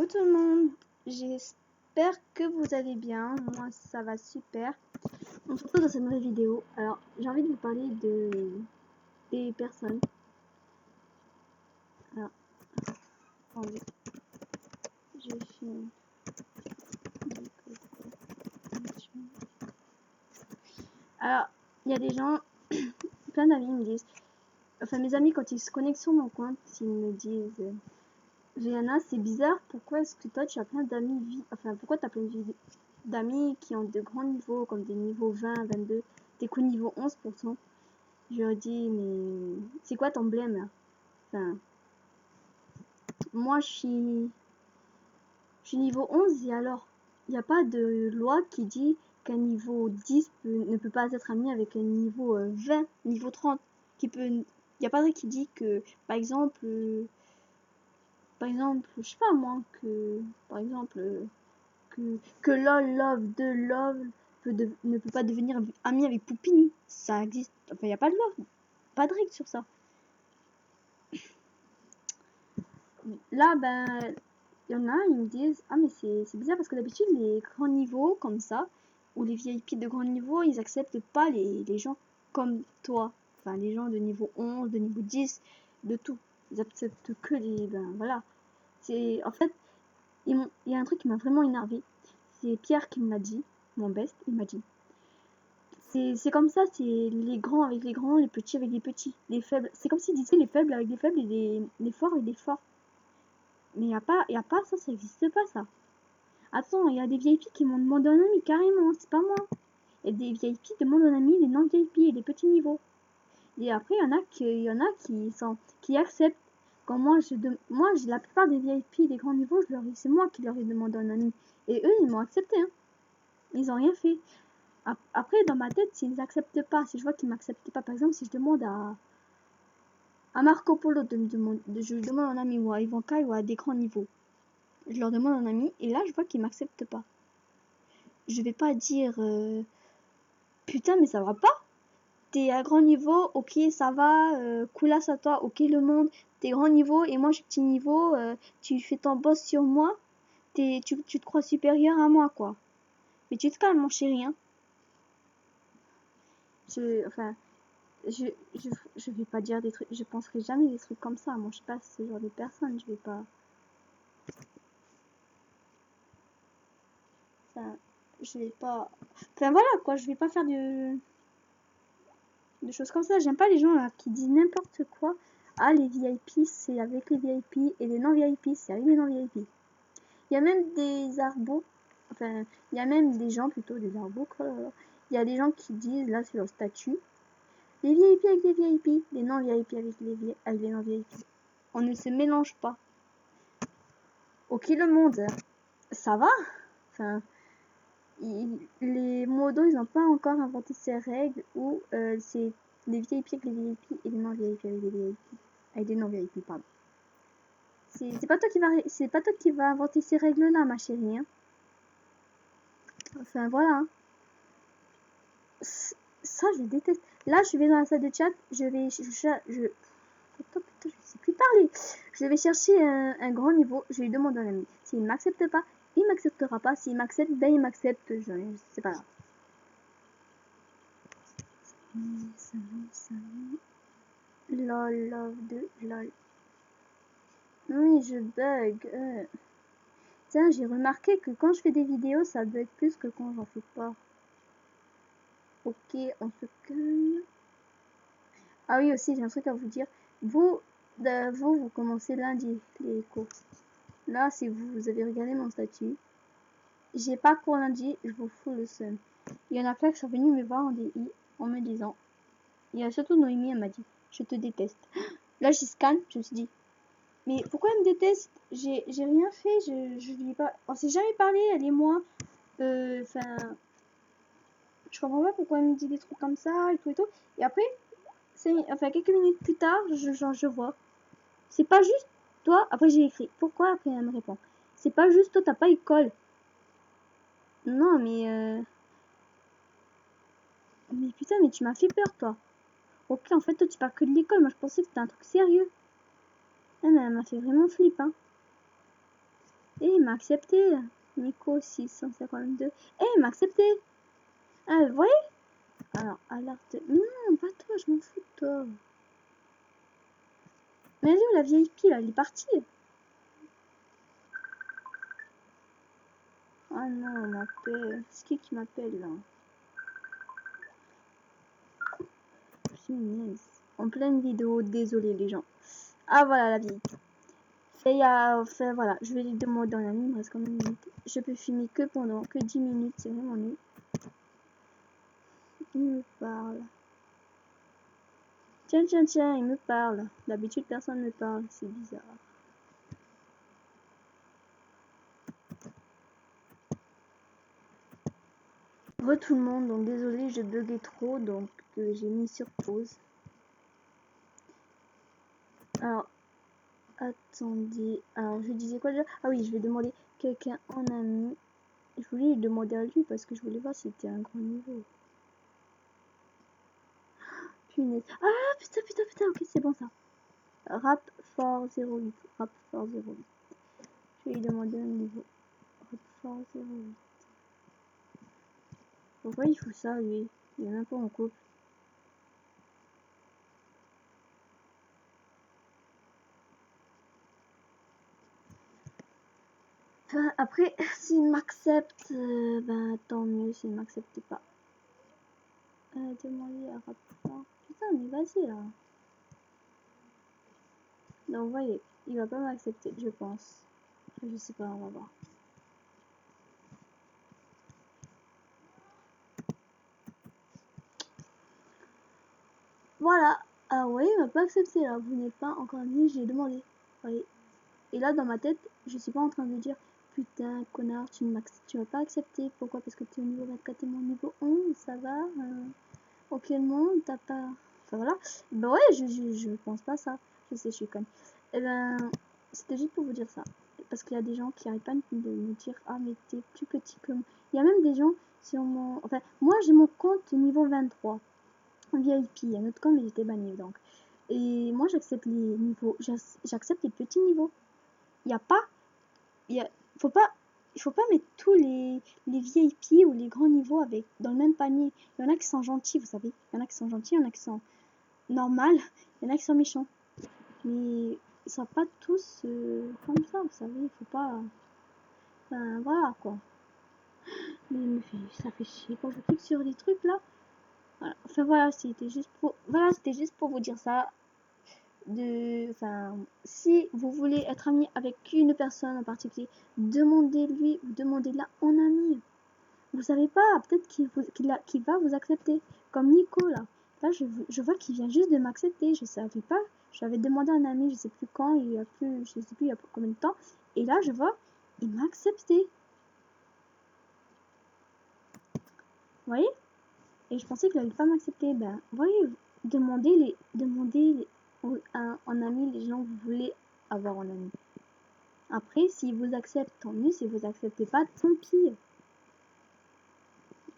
Coucou tout le monde, j'espère que vous allez bien, moi ça va super. On se retrouve dans cette nouvelle vidéo. Alors j'ai envie de vous parler des personnes. Alors, attendez, je filme. Alors, il y a des gens, plein d'amis me disent, enfin mes amis quand ils se connectent sur mon compte, ils me disent Rihanna, c'est bizarre, pourquoi est-ce que toi tu as plein d'amis, enfin pourquoi tu as plein d'amis qui ont de grands niveaux, comme des niveaux 20, 22, t'es qu'au niveau 11%. Je leur dis, mais c'est quoi ton blême là? Enfin, moi je suis niveau 11 et alors, il n'y a pas de loi qui dit qu'un niveau 10 ne peut pas être ami avec un niveau 20, niveau 30, il n'y a pas de loi qui dit que, par exemple, je sais pas moi, que LOL, Love, de Love ne peut pas devenir ami avec Poupini. Ça existe. Enfin, il n'y a pas de loi. Pas de règle sur ça. Là, ben, il y en a, ils me disent, ah mais c'est bizarre parce que d'habitude, les grands niveaux comme ça, ou les VIP de grand niveau, ils acceptent pas les gens comme toi. Enfin, les gens de niveau 11, de niveau 10, de tout. Ils acceptent que les... Ben, voilà. C'est... En fait, il y a un truc qui m'a vraiment énervé. C'est Pierre qui me l'a dit, mon best, il m'a dit. C'est comme ça, c'est les grands avec les grands, les petits avec les petits, les faibles. C'est comme s'ils disaient les faibles avec les faibles et les forts avec les forts. Mais y a pas ça, ça existe pas ça. Attends, il y a des VIP qui m'ont demandé un ami carrément, c'est pas moi. Et des VIP demandent un ami, les non VIP et les petits niveaux. Et après, il y en a qui acceptent. Quand moi, la plupart des VIP des grands niveaux, c'est moi qui leur ai demandé un ami. Et eux, ils m'ont accepté, hein. Ils ont rien fait. Après, dans ma tête, s'ils n'acceptent pas, si je vois qu'ils m'acceptent pas, par exemple, si je demande à Marco Polo je lui demande un ami, ou à Ivanka, ou à des grands niveaux, je leur demande un ami, et là, je vois qu'ils m'acceptent pas. Je vais pas dire, putain, mais ça va pas. T'es à grand niveau, ok, ça va, coulasse à toi, ok, le monde, t'es grand niveau, et moi, je suis petit niveau, tu fais ton boss sur moi, tu te crois supérieur à moi, quoi. Mais tu te calmes, mon chéri, hein. Je vais pas dire des trucs, je penserai jamais des trucs comme ça. Moi, je suis pas ce genre de personne, je vais pas. Enfin, je vais pas. Enfin, voilà quoi, je vais pas faire de choses comme ça. J'aime pas les gens là qui disent n'importe quoi. Ah, les VIP, c'est avec les VIP et les non-VIP, c'est avec les non-VIP. Il y a même des arbos, enfin, il y a même des gens plutôt, des arbos quoi. Il y a des gens qui disent là sur leur statut. Les VIP avec les VIP, les non-VIP avec les non-VIP. On ne se mélange pas. Ok le monde, ça va. Enfin, les modos, ils n'ont pas encore inventé ces règles où c'est les VIP avec les VIP et les non-VIP avec les VIP. Avec les non-VIP, pardon. C'est pas toi qui va inventer ces règles-là, ma chérie. Hein. Enfin, voilà. Hein. Ça, je déteste. Là, je vais dans la salle de chat, je sais plus parler. Je vais chercher un grand niveau, je lui demande un ami. S'il ne m'accepte pas, il m'acceptera pas. S'il m'accepte, ben il m'accepte. C'est pas grave. Lol, love de lol. Oui, je bug. Tiens, j'ai remarqué que quand je fais des vidéos, ça bug plus que quand j'en fais pas. Ok, on se calme. Ah oui, aussi, j'ai un truc à vous dire. Vous commencez lundi les cours. Là, si vous avez regardé mon statut, j'ai pas cours lundi, je vous fous le seum. Il y en a plein qui sont venus me voir en DI en me disant. Il y a surtout Noémie, elle m'a dit, je te déteste. Là, j'y scanne, je me suis dit, mais pourquoi elle me déteste? J'ai rien fait, je lui ai pas. On s'est jamais parlé, elle et moi. Enfin. Je comprends pas pourquoi elle me dit des trucs comme ça et tout et tout. Et après, quelques minutes plus tard, je vois. C'est pas juste toi. Après, j'ai écrit. Pourquoi? Après, elle me répond. C'est pas juste toi, t'as pas école. Non, mais. Mais putain, mais tu m'as fait peur, toi. Ok, en fait, toi, tu parles que de l'école. Moi, je pensais que c'était un truc sérieux. Ah, mais elle m'a fait vraiment flipper. Hein. Et il m'a accepté. Nico 652. Et il m'a accepté. Ah, vous voyez? Alors, alerte. Non, pas toi, je m'en fous de toi. Mais elle est où la vieille pile là? Elle est partie. Ah non, on m'appelle. C'est qui m'appelle là? Punaise. En pleine vidéo, désolé les gens. Ah voilà la vieille. Voilà, je vais lui demander en ami, il me reste combien de minutes? Je peux filmer que pendant que 10 minutes, c'est vraiment nul. Il me parle. Tiens, tiens, tiens, il me parle. D'habitude, personne ne me parle, c'est bizarre. Re tout le monde, donc désolé, je buguais trop, donc j'ai mis sur pause. Alors, attendez, alors je disais quoi déjà? Ah oui, je vais demander quelqu'un en ami. Je voulais lui demander à lui parce que je voulais voir si c'était un grand niveau. Punaise. Ah putain, putain, putain, ok, c'est bon ça. Rap Fort 08. Rap Fort 08. Je vais lui demander un niveau. Rap Fort 08. Pourquoi il fout ça lui? Il est même pas en couple. Enfin, après, s'il m'accepte, ben tant mieux. S'il m'accepte pas. Demander à Rap Fort. Putain, mais vas-y là. Donc, vous voyez, il va pas m'accepter, je pense. Je sais pas, on va voir. Voilà. Ah ouais, il m'a pas accepté là. Vous n'êtes pas encore mis, j'ai demandé. Vous voyez. Et là, dans ma tête, je suis pas en train de dire putain, connard, tu m'as pas accepté. Pourquoi? Parce que tu es au niveau 24 et mon niveau 11, ça va ok, le monde, t'as pas. Enfin voilà. Ben ouais, je pense pas ça. Je sais, je suis conne. Et ben, c'était juste pour vous dire ça. Parce qu'il y a des gens qui arrêtent pas de me dire ah, mais t'es plus petit que moi. Il y a même des gens sur mon. Enfin, moi j'ai mon compte niveau 23. VIP. Il y a un autre compte, mais j'étais banni donc. Et moi j'accepte les niveaux. J'accepte les petits niveaux. Il n'y a pas. Faut pas. Il faut pas mettre tous les VIP ou les grands niveaux avec dans le même panier. Il y en a qui sont gentils, vous savez. Il y en a qui sont gentils, il y en a qui sont normales, il y en a qui sont méchants. Mais ils sont pas tous comme ça, vous savez. Il faut pas. Enfin, voilà quoi. Mais ça fait chier quand je clique sur des trucs là. Voilà. Enfin voilà, c'était juste pour vous dire ça. Enfin, si vous voulez être ami avec une personne en particulier, demandez-lui ou demandez-la en ami. Vous savez pas, peut-être qu'il va vous accepter. Comme Nico là. Là, je vois qu'il vient juste de m'accepter. Je savais pas. J'avais demandé à un ami, je sais plus quand, je sais plus il y a combien de temps. Et là, je vois, il m'a accepté. Vous voyez? Et je pensais qu'il allait pas m'accepter. Ben, vous voyez, demandez en ami les gens que vous voulez avoir en ami. Après, s'ils vous acceptent, tant mieux. Si vous acceptez pas, tant pis.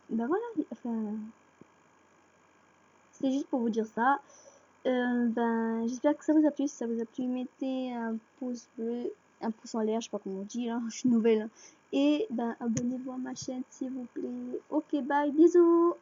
Ben voilà, enfin, c'était juste pour vous dire ça. Ben, j'espère que ça vous a plu. Si ça vous a plu, mettez un pouce bleu, un pouce en l'air, je sais pas comment on dit là, je suis nouvelle. Et ben, abonnez-vous à ma chaîne s'il vous plaît. Ok, bye, bisous.